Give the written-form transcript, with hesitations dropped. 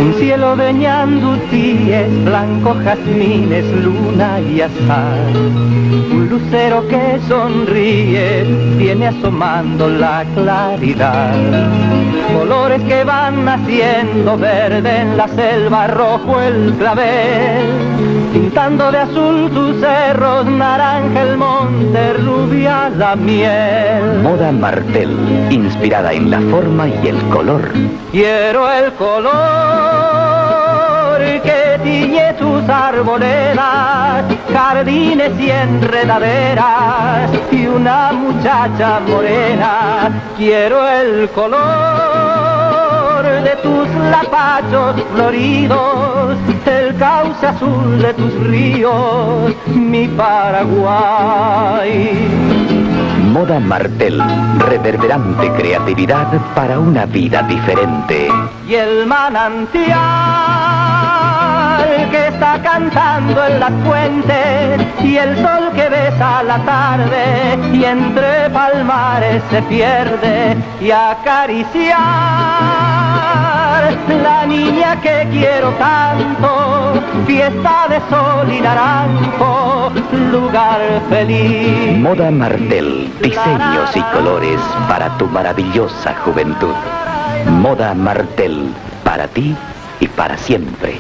Un cielo de ñandutíes, blanco jazmines, luna y azar. Un lucero que sonríe, viene asomando la claridad. Colores que van naciendo, verde en la selva, rojo el clavel. Pintando de azul tus cerros, naranja el monte, rubia la miel. Moda Martel, inspirada en la forma y el color. Quiero el color que tiñe tus arboledas, jardines y enredaderas, y una muchacha morena. Quiero el color de tus lapachos floridos, el cauce azul de tus ríos, mi Paraguay. Moda Martel, reverberante creatividad para una vida diferente. Y el manantial que está cantando en las fuentes, y el sol que besa la tarde, y entre palmares se pierde, y acariciar la niña que quiero tanto, fiesta de sol y naranjo, lugar feliz. Moda Martel, diseños y colores para tu maravillosa juventud. Moda Martel, para ti y para siempre.